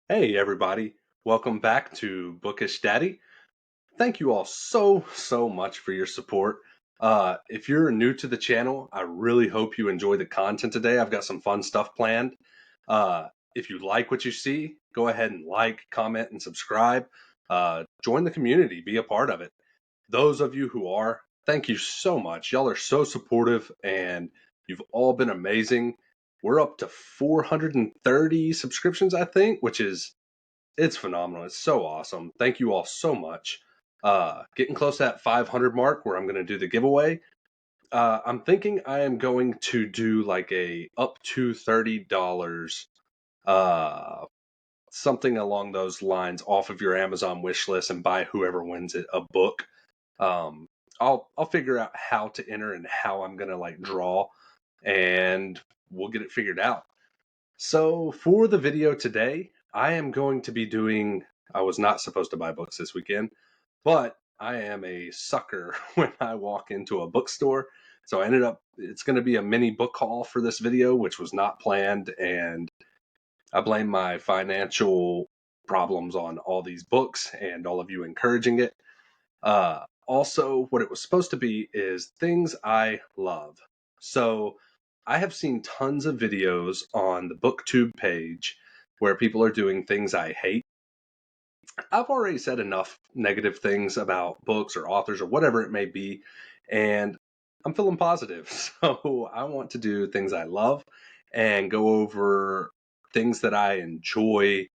Hey everybody, welcome back to Bookish Daddy. Thank you all so much for your support. If you're new to the channel, I really hope you enjoy the content today. I've got some fun stuff planned. If you like what you see, go ahead and like, comment, and subscribe. Join the community, be a part of it. Those of you who are, thank you so much. Y'all are so supportive and you've all been amazing. We're up to 430 subscriptions, I think, it's phenomenal. It's so awesome. Thank you all so much. Getting close to that 500 mark where I'm going to do the giveaway. I'm thinking I am going to do like a up to $30, uh, something along those lines off of your Amazon wish list and buy whoever wins it a book. Um, I'll figure out how to enter and how I'm going to like draw and we'll get it figured out. So for the video today, I am going to be doing, I was not supposed to buy books this weekend, but I am a sucker when I walk into a bookstore. So I ended up, it's going to be a mini book haul for this video, which was not planned. And I blame my financial problems on all these books and all of you encouraging it. Also, what it was supposed to be is things I love. So I have seen tons of videos on the BookTube page where people are doing things I hate. I've already said enough negative things about books or authors or whatever it may be, and I'm feeling positive. So I want to do things I love and go over things that I enjoy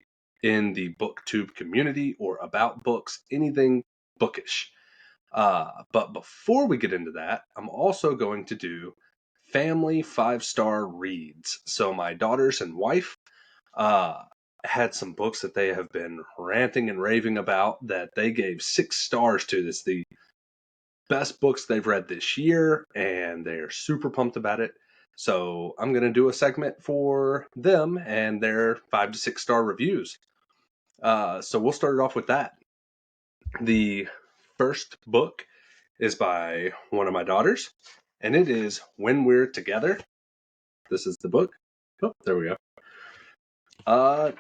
in the BookTube community or about books, anything bookish. But before we get into that, I'm also going to do family 5-star reads. So my daughters and wife uh, had some books that they have been ranting and raving about that they gave 6 stars to. This the best books they've read this year, and they're super pumped about it. So I'm going to do a segment for them and their 5 to 6 star reviews. So we'll start it off with that. The first book is by one of my daughters, and it is When We're Together. This is the book. Oh, there we go.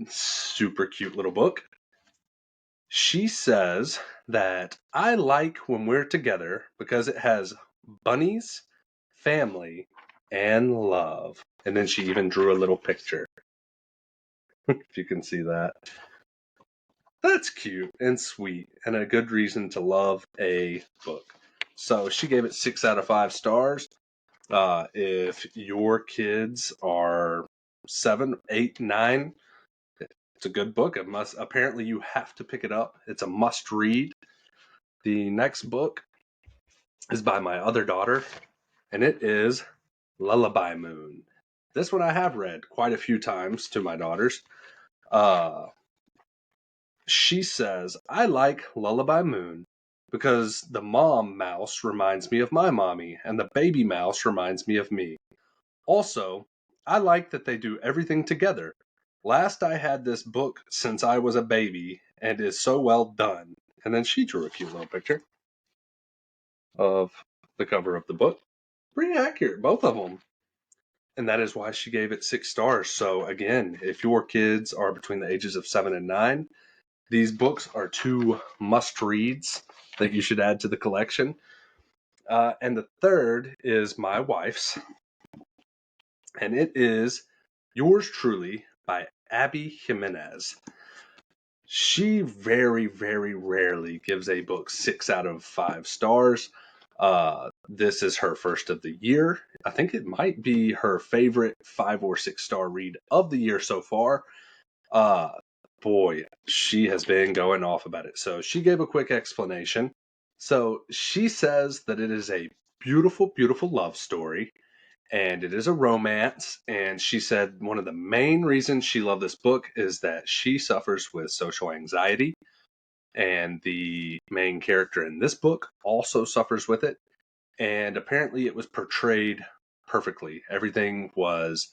Super cute little book. She says that I like When We're Together because it has bunnies, family, and love. And then she even drew a little picture. If you can see that. That's cute and sweet and a good reason to love a book. So she gave it 6 out of 5 stars. If your kids are 7, 8, 9, it's a good book. Apparently you have to pick it up. It's a must read. The next book is by my other daughter, and it is Lullaby Moon. This one I have read quite a few times to my daughters. She says, I like Lullaby Moon because the mom mouse reminds me of my mommy, and the baby mouse reminds me of me. Also, I like that they do everything together. Last I had this book since I was a baby, and is so well done. And then she drew a cute little picture of the cover of the book. Pretty accurate, both of them. And that is why she gave it 6 stars. So again, if your kids are between the ages of 7 and 9, these books are 2 must-reads that you should add to the collection. And the third is my wife's, and it is Yours Truly by Abby Jimenez. She very, very rarely gives a book 6 out of 5 stars. This is her first of the year. I think it might be her favorite 5 or 6 star read of the year so far. Boy, she has been going off about it. So she gave a quick explanation. So she says that it is a beautiful, beautiful love story and it is a romance. And she said one of the main reasons she loved this book is that she suffers with social anxiety. And the main character in this book also suffers with it. And apparently it was portrayed perfectly. Everything was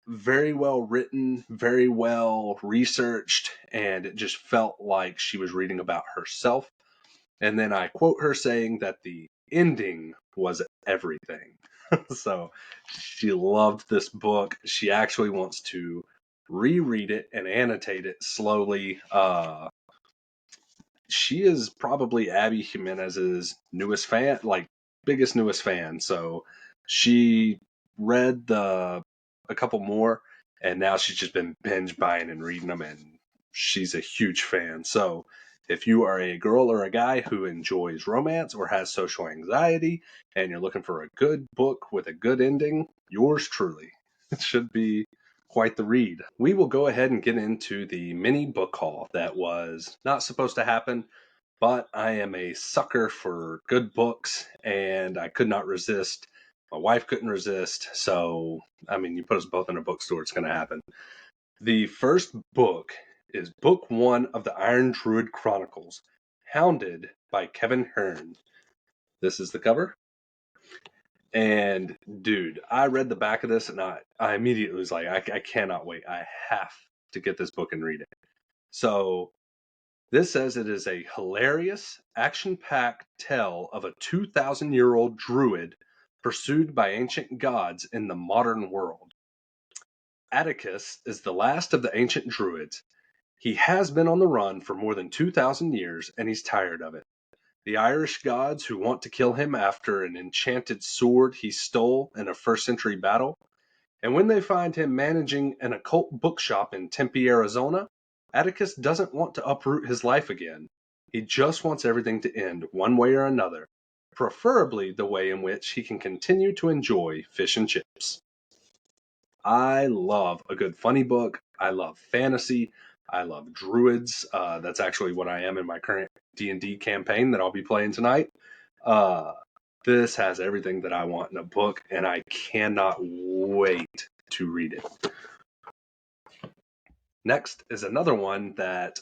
very well written, very well researched, and it just felt like she was reading about herself. And then I quote her saying that the ending was everything. So she loved this book. She actually wants to reread it, and annotate it slowly. She is probably Abby Jimenez's newest fan, like newest fan. So she read a couple more, and now she's just been binge buying and reading them, and she's a huge fan. So if you are a girl or a guy who enjoys romance or has social anxiety, and you're looking for a good book with a good ending, yours truly. It should be quite the read. We will go ahead and get into the mini book haul that was not supposed to happen, but I am a sucker for good books, and I could not resist. My wife couldn't resist, so I mean, you put us both in a bookstore, it's going to happen. The first book is book 1 of the Iron Druid Chronicles, Hounded by Kevin Hearn. This is the cover. And dude, I read the back of this and I immediately was like, I cannot wait. I have to get this book and read it. So this says it is a hilarious, action-packed tale of a 2,000-year-old druid pursued by ancient gods in the modern world. Atticus is the last of the ancient druids. He has been on the run for more than 2,000 years, and he's tired of it. The Irish gods who want to kill him after an enchanted sword he stole in a first-century battle. And when they find him managing an occult bookshop in Tempe, Arizona, Atticus doesn't want to uproot his life again. He just wants everything to end one way or another, preferably the way in which he can continue to enjoy fish and chips. I love a good funny book. I love fantasy. I love druids. That's actually what I am in my current D&D campaign that I'll be playing tonight. This has everything that I want in a book, and I cannot wait to read it. Next is another one that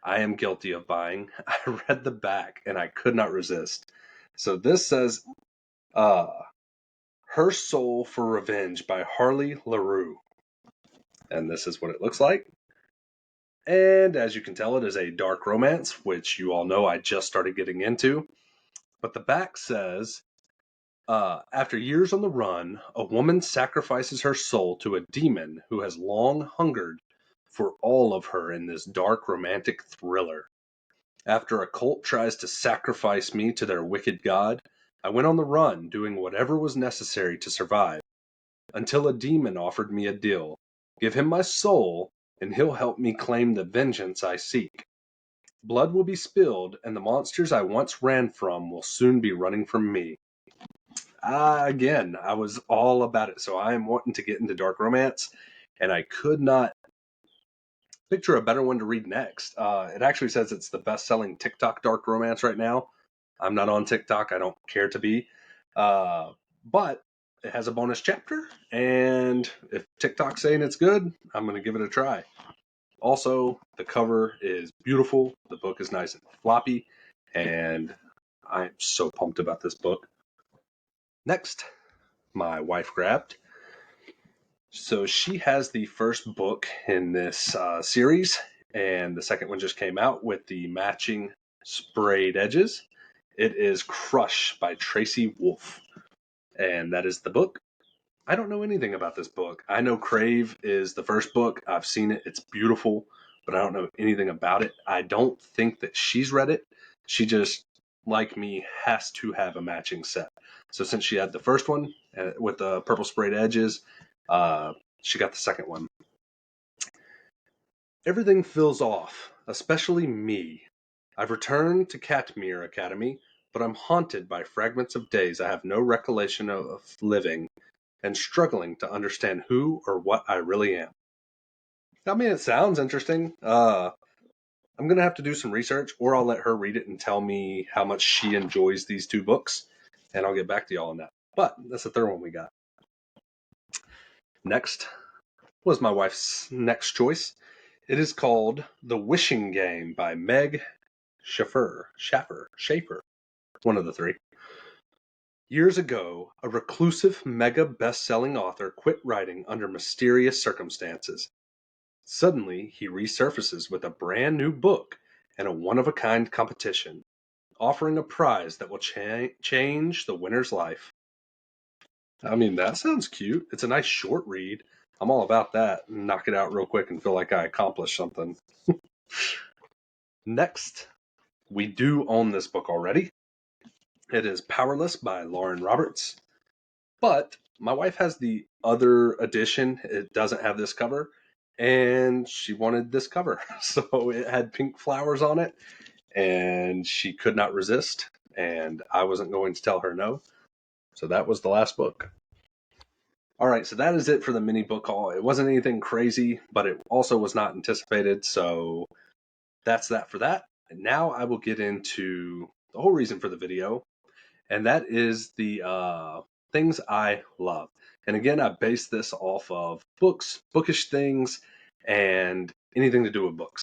I am guilty of buying. I read the back, and I could not resist. So this says, Her Soul for Revenge by Harley LaRue. And this is what it looks like. And as you can tell, it is a dark romance, which you all know I just started getting into. But the back says, after years on the run, a woman sacrifices her soul to a demon who has long hungered for all of her in this dark romantic thriller. After a cult tries to sacrifice me to their wicked god, I went on the run, doing whatever was necessary to survive, until a demon offered me a deal. Give him my soul, and he'll help me claim the vengeance I seek. Blood will be spilled, and the monsters I once ran from will soon be running from me. Again, I was all about it. So I am wanting to get into dark romance, and I could not picture a better one to read next. It actually says it's the best-selling TikTok dark romance right now. I'm not on TikTok. I don't care to be. But it has a bonus chapter, and if TikTok's saying it's good, I'm going to give it a try. Also, the cover is beautiful. The book is nice and floppy, and I'm so pumped about this book. Next, my wife grabbed. So she has the first book in this series, and the second one just came out with the matching sprayed edges. It is Crush by Tracy Wolff, and that is the book. I don't know anything about this book. I know Crave is the first book. I've seen it. It's beautiful, but I don't know anything about it. I don't think that she's read it. She just, like me, has to have a matching set. So since she had the first one with the purple sprayed edges, she got the second one. Everything feels off, especially me. I've returned to Katmere Academy, but I'm haunted by fragments of days I have no recollection of living, and struggling to understand who or what I really am. I mean, it sounds interesting. I'm going to have to do some research, or I'll let her read it and tell me how much she enjoys these two books, and I'll get back to y'all on that. But that's the third one we got. Next was my wife's next choice. It is called The Wishing Game by Meg Schaeffer, one of the three. Years ago, a reclusive mega best-selling author quit writing under mysterious circumstances. Suddenly, he resurfaces with a brand new book and a one-of-a-kind competition, offering a prize that will change the winner's life. I mean, that sounds cute. It's a nice short read. I'm all about that. Knock it out real quick and feel like I accomplished something. Next, we do own this book already. It is Powerless by Lauren Roberts. But my wife has the other edition. It doesn't have this cover. And she wanted this cover. So it had pink flowers on it. And she could not resist. And I wasn't going to tell her no. So that was the last book. All right, so that is it for the mini book haul. It wasn't anything crazy, but it also was not anticipated. So that's that for that. And now I will get into the whole reason for the video, and that is the things I love. And again, I base this off of books, bookish things, and anything to do with books.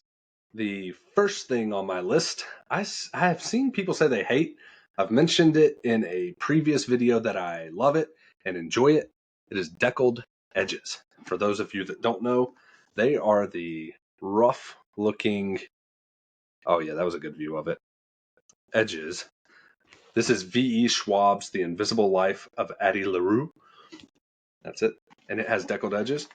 The first thing on my list, I have seen people say they hate. I've mentioned it in a previous video that I love it and enjoy it. It is deckled edges. For those of you that don't know, they are the rough looking, oh yeah, that was a good view of it, edges. This is V.E. Schwab's The Invisible Life of Addie LaRue. That's it. And it has deckled edges.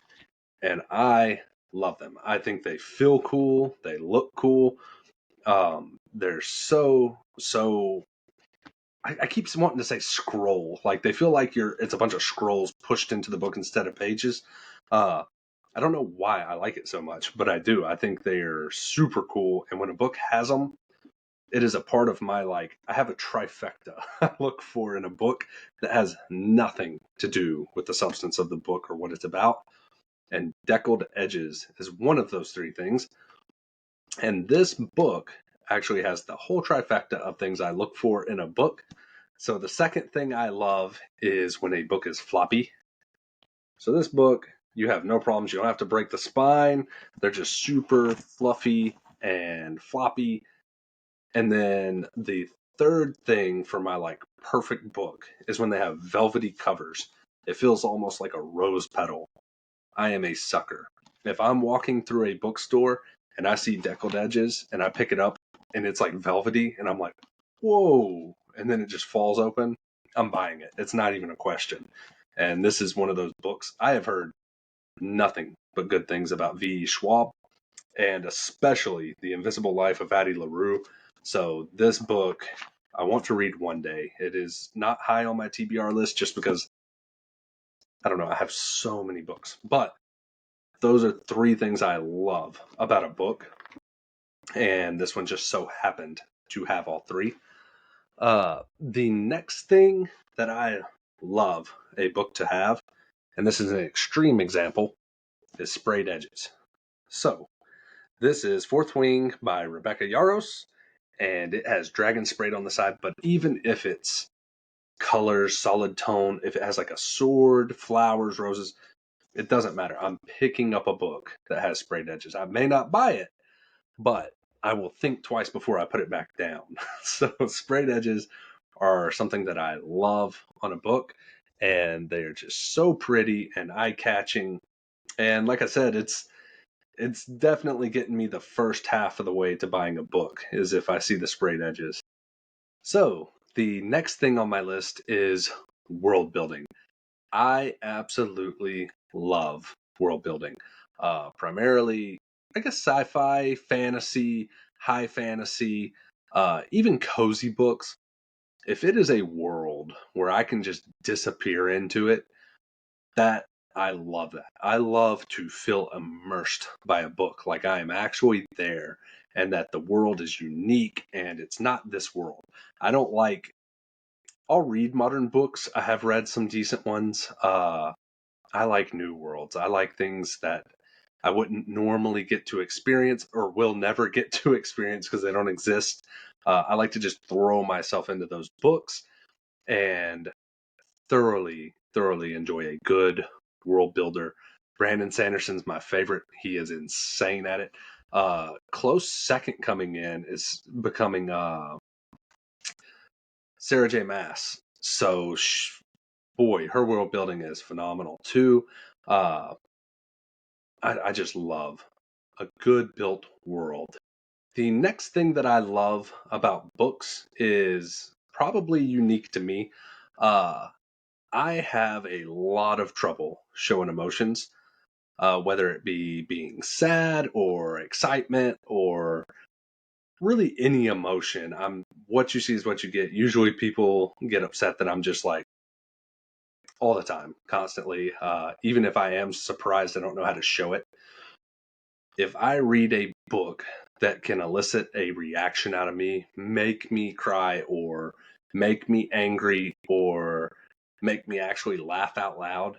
And I love them. I think they feel cool. They look cool. They're so I keep wanting to say scroll. Like they feel like it's a bunch of scrolls pushed into the book instead of pages. I don't know why I like it so much, but I do. I think they're super cool. And when a book has them, it is a part of my, like, I have a trifecta I look for in a book that has nothing to do with the substance of the book or what it's about. And deckled edges is one of those three things. And this book actually has the whole trifecta of things I look for in a book. So the second thing I love is when a book is floppy. So this book, you have no problems. You don't have to break the spine. They're just super fluffy and floppy. And then the third thing for my like perfect book is when they have velvety covers. It feels almost like a rose petal. I am a sucker. If I'm walking through a bookstore and I see deckled edges and I pick it up and it's like velvety and I'm like, whoa, and then it just falls open, I'm buying it. It's not even a question. And this is one of those books. I have heard nothing but good things about V.E. Schwab, and especially The Invisible Life of Addie LaRue. So this book I want to read one day. It is not high on my TBR list just because, I don't know, I have so many books. But those are three things I love about a book. And this one just so happened to have all three. The next thing that I love a book to have, and this is an extreme example, is sprayed edges. So this is Fourth Wing by Rebecca Yarros, and it has dragon sprayed on the side. But even if it's colors, solid tone, if it has like a sword, flowers, roses, it doesn't matter. I'm picking up a book that has sprayed edges. I may not buy it, but I will think twice before I put it back down. So sprayed edges are something that I love on a book, and they're just so pretty and eye-catching. And like I said, it's definitely getting me the first half of the way to buying a book is if I see the sprayed edges. So the next thing on my list is world building. I absolutely love world building. Primarily, I guess sci-fi, fantasy, high fantasy, even cozy books. If it is a world where I can just disappear into it, that I love that. I love to feel immersed by a book, like I am actually there and that the world is unique and it's not this world. I don't like, I'll read modern books. I have read some decent ones. I like new worlds. I like things that I wouldn't normally get to experience or will never get to experience because they don't exist. I like to just throw myself into those books and thoroughly enjoy a good world builder. Brandon Sanderson's my favorite. He is insane at it. Close second coming in is becoming Sarah J. Maas. So, boy, her world building is phenomenal too. Uh, I just love a good built world. The next thing that I love about books is probably unique to me. I have a lot of trouble showing emotions. whether it be being sad or excitement or really any emotion. What you see is what you get. Usually people get upset that I'm just like all the time, constantly. Even if I am surprised, I don't know how to show it. If I read a book that can elicit a reaction out of me, make me cry or make me angry or make me actually laugh out loud,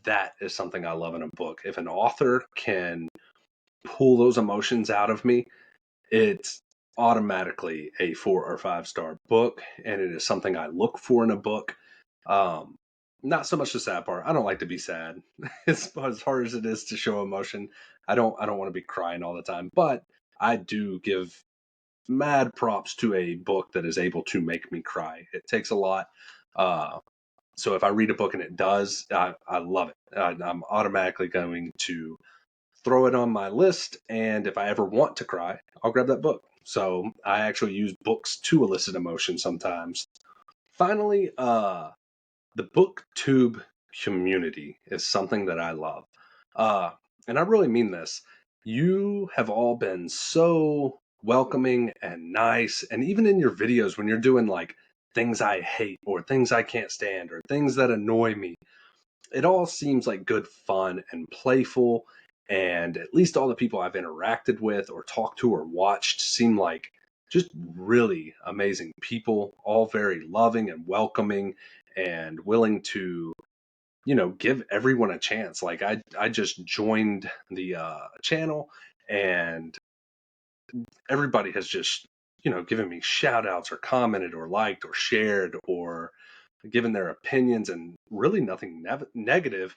that is something I love in a book. If an author can pull those emotions out of me, it's automatically a 4 or 5 star book, and it is something I look for in a book. Um, Not so much the sad part. I don't like to be sad. As hard as it is to show emotion, I don't want to be crying all the time. But I do give mad props to a book that is able to make me cry. It takes a lot. Uh, so if I read a book and it does, I love it. I'm automatically going to throw it on my list, and if I ever want to cry, I'll grab that book. So I actually use books to elicit emotion sometimes. Finally, the booktube community is something that I love. Uh, and I really mean this. You have all been so welcoming and nice. And even in your videos, when you're doing like things I hate or things I can't stand or things that annoy me, it all seems like good fun and playful. And at least all the people I've interacted with or talked to or watched seem like just really amazing people, all very loving and welcoming and willing to, give everyone a chance. Like I just joined the channel, and everybody has just, given me shout outs or commented or liked or shared or given their opinions, and really nothing negative.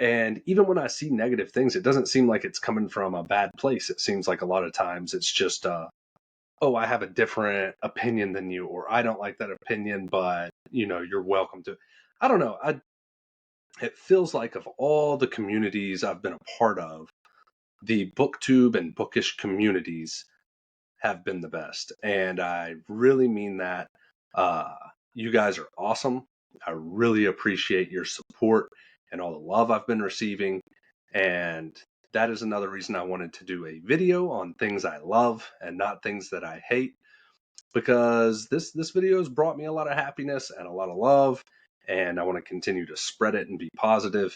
And even when I see negative things, it doesn't seem like it's coming from a bad place. It seems like a lot of times it's just, oh, I have a different opinion than you, or I don't like that opinion, but you're welcome to. I don't know. It feels like of all the communities I've been a part of, the booktube and bookish communities have been the best. And I really mean that. Uh, you guys are awesome. I really appreciate your support and all the love I've been receiving. And that is another reason I wanted to do a video on things I love and not things that I hate, because this video has brought me a lot of happiness and a lot of love, and I want to continue to spread it and be positive.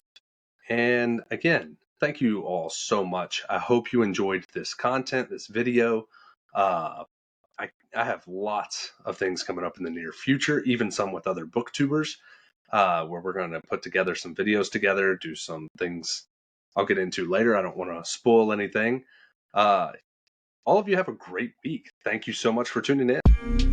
And again, thank you all so much. I hope you enjoyed this content, this video. Uh, I have lots of things coming up in the near future, even some with other booktubers, where we're going to put together some videos together, do some things I'll get into later. I don't want to spoil anything. All of you have a great week. Thank you so much for tuning in.